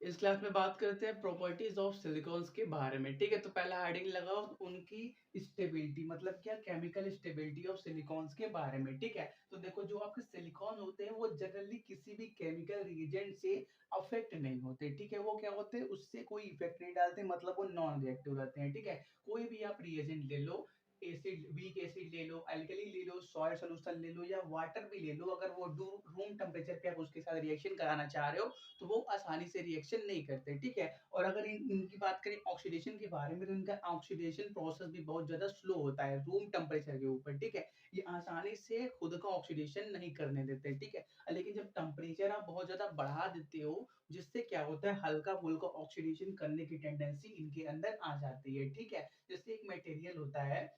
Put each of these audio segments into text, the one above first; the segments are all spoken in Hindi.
इस क्लास में बात करते हैं प्रॉपर्टीज ऑफ सिलिकॉन्स के बारे में। ठीक है, तो पहला हेडिंग लगाओ उनकी स्टेबिलिटी, मतलब क्या केमिकल स्टेबिलिटी ऑफ सिलिकॉन्स के बारे में। ठीक है, तो देखो जो आपके सिलिकॉन होते हैं वो जनरली किसी भी केमिकल रिएजेंट से अफेक्ट नहीं होते। ठीक है, वो क्या होते हैं, उससे कोई इफेक्ट नहीं डालते, मतलब वो नॉन रिएक्टिव रहते हैं। ठीक है, कोई भी आप रिएजेंट ले लो, एसिड वीक एसिड ले लो, अल्कली ले लो, सॉइल सॉल्यूशन ले लो या वाटर भी ले लो, अगर वो रूम टेम्परेचर पे आप उसके साथ रिएक्शन कराना चाह रहे हो तो वो आसानी से रिएक्शन नहीं करते। ठीक है, और अगर इनकी बात करें ऑक्सीडेशन के बारे में, तो इनका ऑक्सीडेशन प्रोसेस भी बहुत ज्यादा स्लो होता है रूम टेम्परेचर के ऊपर। ठीक है, ये आसानी से खुद का ऑक्सीडेशन नहीं करने देते। ठीक है, लेकिन जब टेम्परेचर आप बहुत ज्यादा बढ़ा देते हो, जिससे क्या होता है, हल्का फुल्का ऑक्सीडेशन करने की टेंडेंसी इनके अंदर आ जाती है। ठीक है, जैसे एक मटेरियल होता है,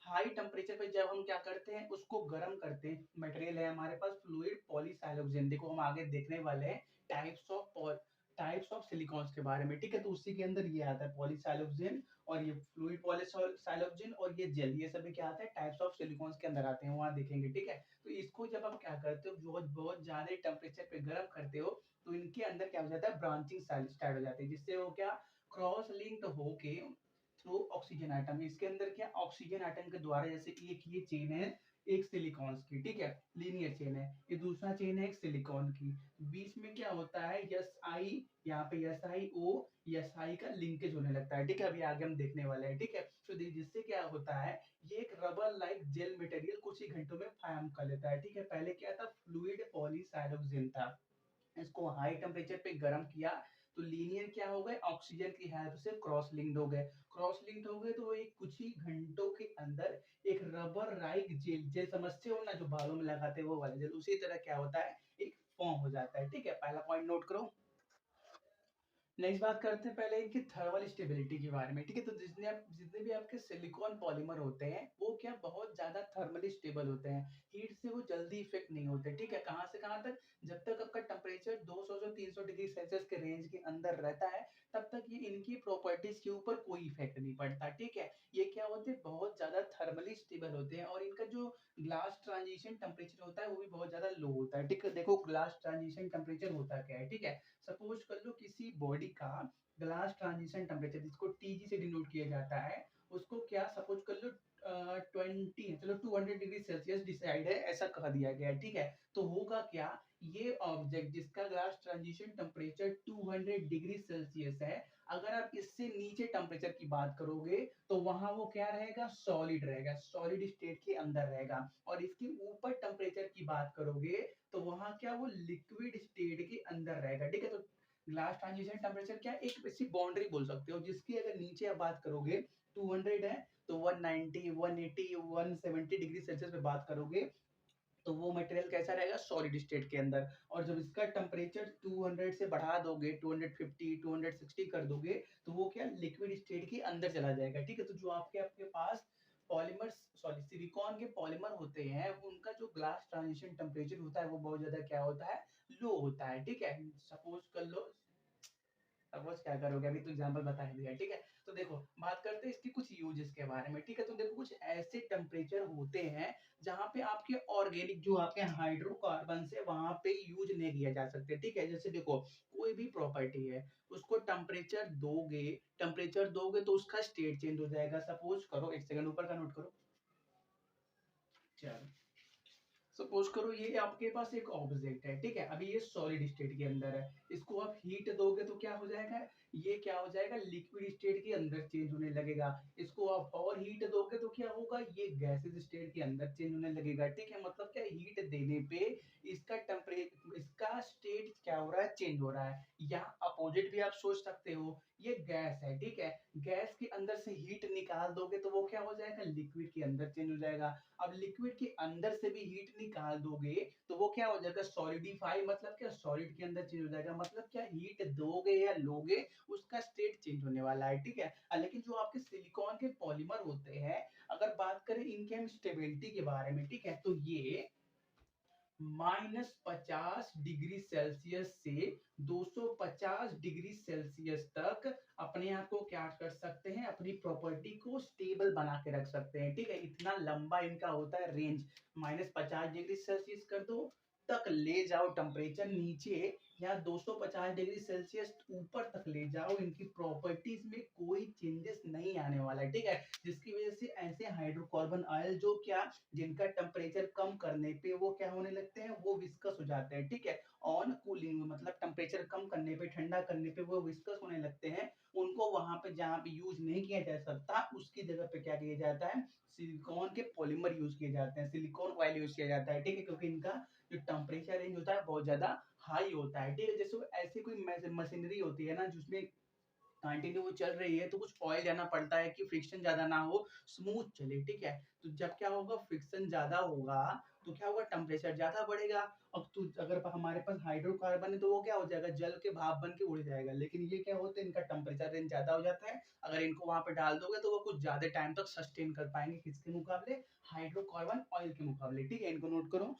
हाई टेम्परेचर पे जब हम क्या करते हैं, उसको गर्म करते हैं। मटेरियल है हमारे पास फ्लूइड पॉलीसाइलोक्सेन, देखो हम आगे देखने वाले हैं टाइप्स ऑफ सिलिकॉन्स के बारे में। ठीक है, तो उसी के अंदर ये आता है पॉलीसाइलोक्सेन और ये फ्लूइड पॉलीसाइलोक्सेन और ये जेल, ये सभी क्या आता है, टाइप्स ऑफ सिलिकॉन्स के अंदर आते हैं, वहां देखेंगे। ठीक है, तो इसको जब आप क्या करते हो, बहुत बहुत ज्यादा टेम्परेचर पे गर्म करते हो, तो इनके अंदर क्या हो जाता है, ब्रांचिंग स्टार्ट हो जाती है, जिससे वो क्या क्रॉस लिंक्ड होके थ्रू ऑक्सीजन आइटम, इसके अंदर क्या ऑक्सीजन आइटम के द्वारा, जैसे एक ये चेन है एक सिलिकॉन्स की। ठीक है, लीनियर चेन है, ये दूसरा चेन है एक सिलिकॉन की, बीच में क्या होता है यस आई, यहाँ पे yes I O, yes I का लिंकेज होने लगता है। ठीक है, अभी आगे हम देखने वाले हैं। ठीक है, तो जिससे क्या होता है, ये एक रबर लाइक जेल मटेरियल कुछ ही घंटों में फॉर्म कर लेता है। ठीक है, पहले क्या था, फ्लूइड पॉलीसाइलोक्सेन था, इसको हाई टेम्परेचर पे गर्म किया तो लीनियर क्या हो गए, ऑक्सीजन की हेल्प से क्रॉस लिंक्ड हो गए। क्रॉस लिंक्ड हो गए तो वो एक कुछ ही घंटों के अंदर एक रबर लाइक जेल, जेल समझते हो ना, जो बालों में लगाते हैं वो वाला जेल, उसी तरह क्या होता है, एक फॉर्म हो जाता है। ठीक है, पहला पॉइंट नोट करो। नेक्स्ट बात करते हैं पहले इनकी थर्मल स्टेबिलिटी के बारे में। ठीक है, तो जितने भी आपके सिलिकॉन पॉलीमर होते हैं वो क्या बहुत ज्यादा थर्मली स्टेबल होते हैं, हीट से वो जल्दी इफेक्ट नहीं होते। ठीक है, कहाँ से कहाँ तक, जब तक आपका टेम्परेचर 200 से 300 डिग्री सेल्सियस के रेंज के अंदर रहता है, तब तक ये इनकी प्रॉपर्टीज के ऊपर कोई इफेक्ट नहीं पड़ता। ठीक है, ये क्या होते हैं, बहुत ज्यादा थर्मली स्टेबल होते हैं, और इनका जो ग्लास ट्रांजिशन टेम्परेचर होता है वो भी बहुत ज्यादा लो होता है। ठीक है, देखो ग्लास ट्रांजिशन टेम्परेचर होता क्या है। ठीक है, सपोज कर लो किसी बॉडी का ग्लास ट्रांजिशन टेम्परेचर, जिसको टीजी से डिनोट किया जाता है, उसको क्या सपोज कर लो 20, चलो 200 डिग्री सेल्सियस डिसाइड है, ऐसा कह दिया गया है। ठीक है, तो होगा क्या, ये ऑब्जेक्ट जिसका glass transition temperature 200 degree Celsius है, अगर आप इससे नीचे टेम्परेचर की बात करोगे तो वहां वो क्या रहेगा, सॉलिड रहेगा, सॉलिड स्टेट के अंदर रहेगा। और इसके ऊपर टेम्परेचर की बात करोगे तो वहां क्या वो लिक्विड स्टेट के अंदर रहेगा। ठीक है, तो ग्लास ट्रांजिशन टेम्परेचर क्या एक ऐसी बाउंड्री बोल सकते हो, जिसकी अगर नीचे आप बात करोगे 200 है, तो 190 180 170 डिग्री सेल्सियस पे बात करोगे तो वो मटेरियल कैसा रहेगा, सॉलिड स्टेट के अंदर। और जब इसका टेम्परेचर 200 से बढ़ा दोगे, 250 260 कर दोगे, तो वो क्या लिक्विड स्टेट के अंदर चला जाएगा। ठीक है, तो जो आपके आपके पास पॉलीमर, सॉरी सिलिकॉन के पॉलीमर होते हैं, उनका जो ग्लास ट्रांजिशन टेम्परेचर होता है वो बहुत ज्यादा क्या होता है, लो होता है। ठीक है, सपोज कर लो, सपोज क्या करोगे, अभी तो एग्जांपल बता ही दिया। ठीक है, तो देखो बात करते हैं इसकी कुछ यूजेस के बारे में। ठीक है, तो देखो कुछ ऐसे टेम्परेचर होते हैं जहाँ पे आपके ऑर्गेनिक जो आपके हाइड्रोकार्बन से वहां पे यूज नहीं किया जा सकते। ठीक है, जैसे देखो कोई भी प्रॉपर्टी है, उसको टेम्परेचर दोगे तो उसका स्टेट चेंज हो जाएगा। सपोज करो, एक सेकंड ऊपर का नोट करो, चलो सपोज करो ये आपके पास एक ऑब्जेक्ट है। ठीक है, अभी ये सॉलिड स्टेट के अंदर है, इसको आप हीट दोगे तो क्या हो जाएगा, ये क्या हो जाएगा, लिक्विड स्टेट के अंदर चेंज होने लगेगा। इसको आप और हीट दोगे तो क्या होगा, ये गैसेस स्टेट के अंदर चेंज होने लगेगा। ठीक है, मतलब क्या हीट देने पे इसका टेम्परेचर, इसका स्टेट क्या हो रहा है, चेंज हो रहा है। या अपोजिट भी आप सोच सकते हो, ये गैस है। ठीक है, गैस के अंदर से हीट निकाल दोगे तो वो क्या हो जाएगा, लिक्विड के अंदर चेंज हो जाएगा। अब लिक्विड के अंदर से भी हीट निकाल दोगे तो वो क्या हो जाएगा, सॉलिडिफाई, मतलब क्या सॉलिड के अंदर चेंज हो जाएगा। मतलब क्या हीट दोगे या लोगे उसका स्टेट चेंज होने वाला है। ठीक है, लेकिन जो आपके सिलिकॉन के पॉलीमर होते हैं, अगर बात करें इनके हम स्टेबिलिटी के बारे में, ठीक है, तो ये -50 डिग्री सेल्सियस से 250 डिग्री सेल्सियस तक अपने आप को क्या कर सकते हैं, अपनी प्रॉपर्टी को स्टेबल बना के रख सकते हैं। ठीक है, इतना लंबा इनका होता है रेंज, -50 डिग्री सेल्सियस कर दो, तक ले जाओ टेम्परेचर नीचे या 250 डिग्री सेल्सियस ऊपर तक ले जाओ, इनकी प्रॉपर्टीज में कोई चेंजेस नहीं आने वाला है, ठीक है। जिसकी वजह से ऐसे हाइड्रोकार्बन ऑयल जो क्या जिनका टेम्परेचर कम करने पे वो क्या होने लगते हैं, वो विस्कस हो जाते हैं, ठीक है। ऑन कूलिंग मतलब टेम्परेचर कम करने पे, ठंडा करने पे वो विस्कस होने लगते हैं। उनको वहां पे जहाँ पे यूज नहीं किया जा सकता उसकी जगह पे क्या किया जाता है, सिलिकॉन के पॉलीमर यूज किए जाते हैं, सिलिकॉन ऑयल यूज किया जाता है, ठीक है। क्योंकि इनका जो टेम्परेचर रेंज होता है बहुत ज्यादा हाई होता है, ठीक है। जैसे ऐसी कोई मशीनरी होती है ना जिसमें कंटिन्यू वो चल रही है तो कुछ ऑयल देना पड़ता है कि फ्रिक्शन ज्यादा ना हो, स्मूथ चले, ठीक है। तो जब क्या होगा, फ्रिक्शन ज्यादा होगा तो क्या होगा, टेम्परेचर ज्यादा बढ़ेगा। अब तो अगर हमारे पास हाइड्रोकार्बन है तो वो क्या हो जाएगा, जल के भाप बन के उड़ जाएगा। लेकिन ये क्या होता है, इनका टेम्परेचर रेंज ज्यादा हो जाता है। अगर इनको वहां पे डाल दोगे तो वो कुछ ज्यादा टाइम तक सस्टेन कर पाएंगे, किसके मुकाबले, हाइड्रोकार्बन ऑयल के मुकाबले, ठीक है। इनको नोट करो।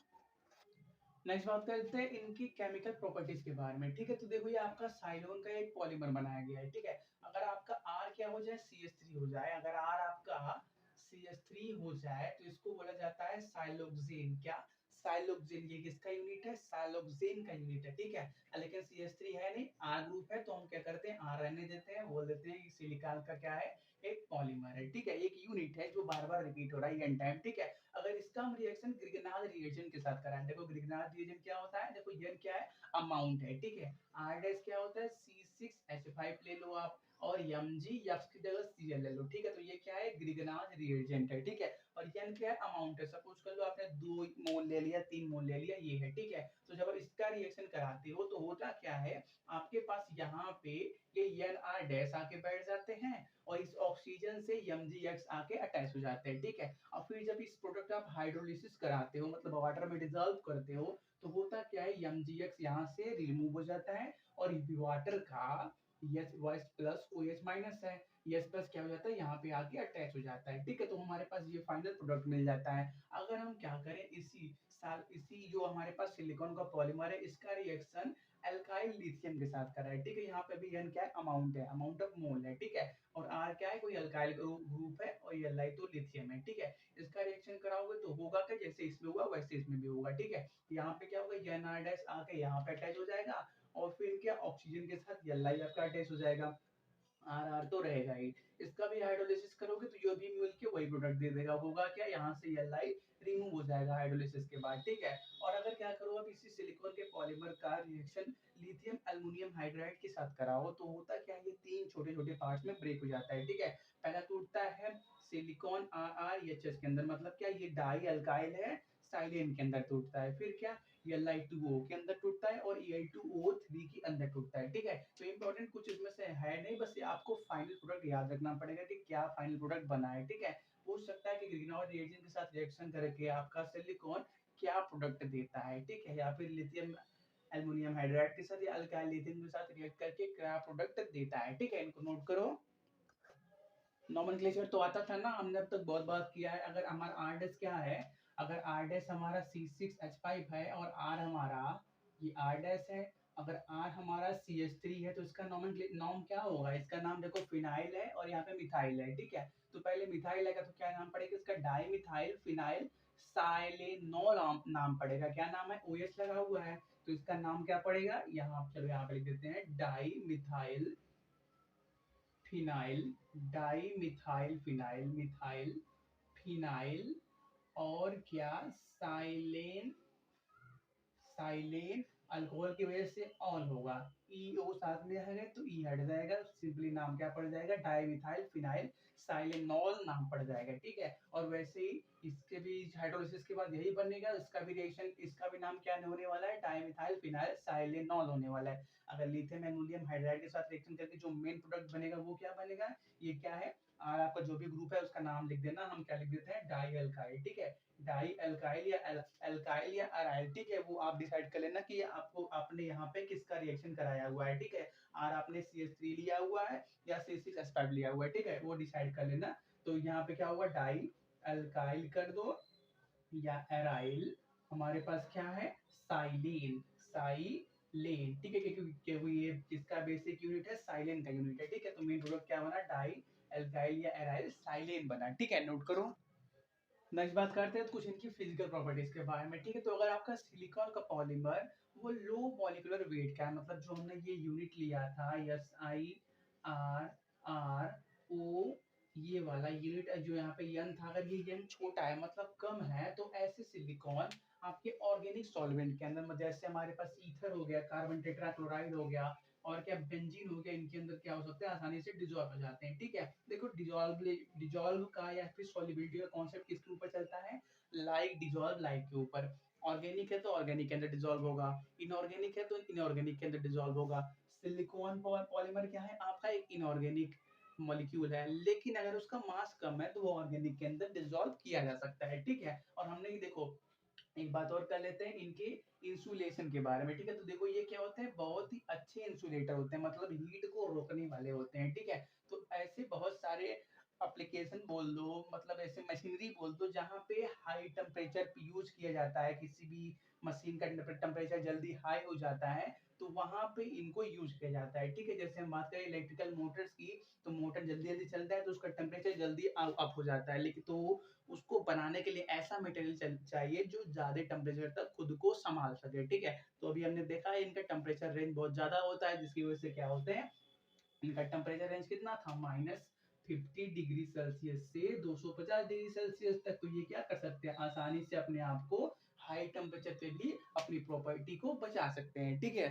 नेक्स्ट बात करते हैं इनकी केमिकल प्रॉपर्टीज के बारे में, ठीक है। तो देखो ये आपका साइलोन का एक पॉलीमर बनाया गया है, ठीक है। अगर आपका आर क्या हो जाए, CH3 हो जाए, अगर आर आपका CH3 हो जाए तो इसको बोला जाता है साइलोक्सेन। क्या, साइलोक्सेन। ये किसका यूनिट है, साइलोक्सेन का यूनिट है, ठीक है। लेकिन CH3 है नहीं, आर ग्रुप है, तो हम क्या करते हैं, आर रहने देते हैं, बोल देते हैं सिलिकॉन का क्या है, एक पॉलीमर है, ठीक है। एक यूनिट है जो बार बार रिपीट हो रहा है एन टाइम, ठीक है। अगर इसका हम रिएक्शन ग्रिगनाल रिएजेंट के साथ कराएं, देखो ग्रिगनाल रिएजेंट क्या होता है, देखो ये क्या है, अमाउंट है, ठीक है। आर डैश क्या होता है, C6H5 ले लो आप, और Mg या की जगह Cl ले लो, ठीक है। तो ये क्या है, ग्रिगनाल रिएजेंट है, ठीक है। और n क्या है, अमाउंट है। सपोज कर लो आपने 2 मोल ले लिया, 3 मोल ले लिया, ये है, ठीक है। तो जब आप इसका रिएक्शन कराते हो तो होता क्या है, आपके पास यहाँ पे ये NR डैश आके बैठ जाते हैं और इस ऑक्सीजन से MgX आके अटैच हो जाते हैं, ठीक है। और फिर जब इस प्रोडक्ट आप हाइड्रोलिसिस कराते हो, मतलब वाटर में डिजोल्व करते हो, तो होता क्या है, MgX यहाँ से रिमूव हो जाता है और वाटर का H प्लस OH माइनस है, H प्लस क्या हो जाता है, यहाँ पे आके अटैच हो जाता है, ठीक है। तो हमारे पास ये फाइनल प्रोडक्ट मिल जाता है। अगर हम क्या करें, इसी जो हमारे पास सिलिकॉन का पॉलीमर है, इसका रिएक्शन एल्काइल लिथियम के साथ करा है, ठीक है। यहाँ पे भी N क्या है, अमाउंट है, अमाउंट ऑफ मोल है, ठीक है। और R क्या है, कोई अल्काइल ग्रुप है, और Li तो लिथियम है, ठीक है। इसका रिएक्शन कराओगे तो होगा क्या, जैसे इसमें हुआ वैसे इसमें भी होगा, ठीक है। यहाँ पे क्या होगा, NR डैश आके यहाँ पे अटैच हो जाएगा और फिर क्या, ऑक्सीजन के साथ Li आपका अटैच हो जाएगा। आर आर तो रहेगा ही। इसका भी हाइड्रोलिसिस करोगे तो ये भी मिलके वही प्रोडक्ट दे देगा। होगा क्या, यहाँ से Li रिमूव हो जाएगा हाइड्रोलिसिस के बाद, ठीक है। और अगर क्या करो, अब इसी सिलिकॉन के पॉलीमर का रिएक्शन लिथियम एल्युमिनियम हाइड्राइड के साथ कराओ तो होता क्या है, ये 3 छोटे छोटे पार्ट्स में ब्रेक हो जाता है, ठीक है। पहला टूटता है सिलिकॉन RrEHS के अंदर, मतलब क्या, ये डाई अल्काइल है, साइलेन के अंदर टूटता है। फिर क्या, Li2O के अंदर टूटता है और Al2O3 के अंदर टूटता है, ठीक है। तो इंपॉर्टेंट कुछ इसमें से है नहीं, बस ये आपको फाइनल प्रोडक्ट याद रखना पड़ेगा कि क्या फाइनल प्रोडक्ट बना है, ठीक है। पूछ सकता है कि ग्रिग्नॉल रिएजेंट के साथ रिएक्शन करके आपका सिलिकॉन क्या प्रोडक्ट देता है, ठीक है। या फिर लिथियम एल्युमिनियम हाइड्राइड के साथ या अल्काइल लिथियम के साथ रिएक्ट करके क्या प्रोडक्ट देता है, ठीक है। इनको नोट करो। नॉमेनक्लेचर तो आता था ना, हमने अब तक बहुत बात किया है। अगर हमारा आर डैश क्या है, अगर आर डैश हमारा C6H5 है और आर हमारा ये आर डैश है, अगर आर हमारा CH3 है तो इसका नॉम क्या होगा, इसका नाम देखो फिनाइल है और यहाँ पे मिथाइल है, ठीक है। तो पहले मिथाइल आएगा तो क्या नाम पड़ेगा इसका, डाई मिथाइल फिनाइल साइलेनोल नाम पड़ेगा। क्या नाम है, OH लगा हुआ है, तो इसका नाम क्या पड़ेगा, यहाँ चलो यहाँ पे लिख देते हैं di methyl phenyl, di methyl phenyl, methyl phenyl, और क्या, साइलेन, साइलेन अल्कोहल की वजह से ऑन होगा, EO साथ में है तो E हट जाएगा, सिंपली नाम क्या पड़ जाएगा, डाईमिथाइल फिनाइल साइलेनॉल नाम पड़ जाएगा, ठीक है। और वैसे ही इसके भी हाइड्रोलिसिस के बाद यही बनेगा, इसका भी रिएक्शन, इसका भी नाम क्या होने वाला है, डाईमिथाइल फिनाइल साइलेनॉल होने वाला है। अगर लिथियम एल्युमिनियम हाइड्राइड के साथ रिएक्शन करके जो मेन प्रोडक्ट बनेगा वो क्या बनेगा, ये क्या है, और आपका जो भी ग्रुप है उसका नाम लिख देना, हम क्या लिख देते हैं, डाई अल्काइल, ठीक है। डाई अल्काइल या अल्काइल या अराइल, ठीक है। वो आप डिसाइड कर लेना कि आपको आपने यहाँ पे किसका रिएक्शन कराया हुआ है, ठीक है। आर आपने CH3 लिया हुआ है या C6H5 लिया हुआ है, ठीक है, वो डिसाइड कर लेना। तो यहाँ पे क्या होगा, डाई अल्काइल कर दो या एराइल, हमारे पास क्या है, साइलेन, साइलेन, ठीक है। क्योंकि ये किसका बेसिक यूनिट है, साइलेन का यूनिट है, ठीक है। तो मेन प्रोडक्ट क्या बना, डाई एल्काइल या एराइल साइलेन बना, ठीक है। नोट करो। नेक्स्ट बात करते हैं कुछ इनकी फिजिकल प्रॉपर्टीज के बारे में, ठीक है। तो अगर आपका सिलिकॉन का पॉलीमर वो लो मॉलिक्यूलर वेट का है, मतलब जो हमने ये यूनिट लिया था SiRRO, ये वाला यूनिट जो यहाँ पे यन था, अगर ये यन छोटा है मतलब कम है, तो ऐसे सिलिकॉन आपके ऑर्गेनिक सॉल्वेंट के अंदर, जैसे हमारे पास ईथर हो गया, कार्बन टेट्राक्लोराइड हो गया, और क्या बेंजीन हो गया, इनके अंदर क्या हो सकता है, आसानी से डिजोल्व हो जाते हैं, ठीक है। देखो डिजोल्व का या फिर सॉल्युबिलिटी का कॉन्सेप्ट किसके ऊपर चलता है, लाइक डिजोल्व लाइक के ऊपर। ऑर्गेनिक है तो ऑर्गेनिक के अंदर डिजोल्व होगा, इनऑर्गेनिक है तो इनऑर्गेनिक के अंदर डिजोल्व होगा। सिलिकॉन पॉलीमर क्या है आपका, एक इनऑर्गेनिक मॉलिक्यूल है, लेकिन अगर उसका मास कम है तो वो ऑर्गेनिक के अंदर डिसॉल्व किया जा सकता है, ठीक है। और हमने ये देखो एक बात और कर लेते हैं इनके इंसुलेशन के बारे में, ठीक है। तो देखो ये क्या होते हैं, बहुत ही अच्छे इंसुलेटर होते हैं, मतलब हीट को रोकने वाले होते हैं, ठीक है। तो ऐसे बहुत सारे एप्लीकेशन बोल दो, मतलब ऐसे मशीनरी बोल दो, जहाँ पे हाई टेम्परेचर यूज किया जाता है, किसी भी मशीन का टेम्परेचर जल्दी हाई हो जाता है, तो वहां पे इनको यूज किया जाता है, ठीक है। जैसे हम बात करें इलेक्ट्रिकल मोटर्स की, तो मोटर जल्दी जल्दी चलता है तो उसका टेम्परेचर जल्दी अप हो जाता है, लेकिन तो उसको बनाने के लिए ऐसा मटेरियल चाहिए जो ज्यादा टेम्परेचर तक खुद को संभाल सके, ठीक है। तो अभी हमने देखा है इनका टेम्परेचर रेंज बहुत ज्यादा होता है, जिसकी वजह से क्या होते हैं, इनका टेम्परेचर रेंज कितना था, -50 डिग्री सेल्सियस से 250 डिग्री सेल्सियस तक। तो ये क्या कर सकते हैं, आसानी से अपने आप को हाई टेम्परेचर पे भी अपनी प्रॉपर्टी को बचा सकते हैं, ठीक है।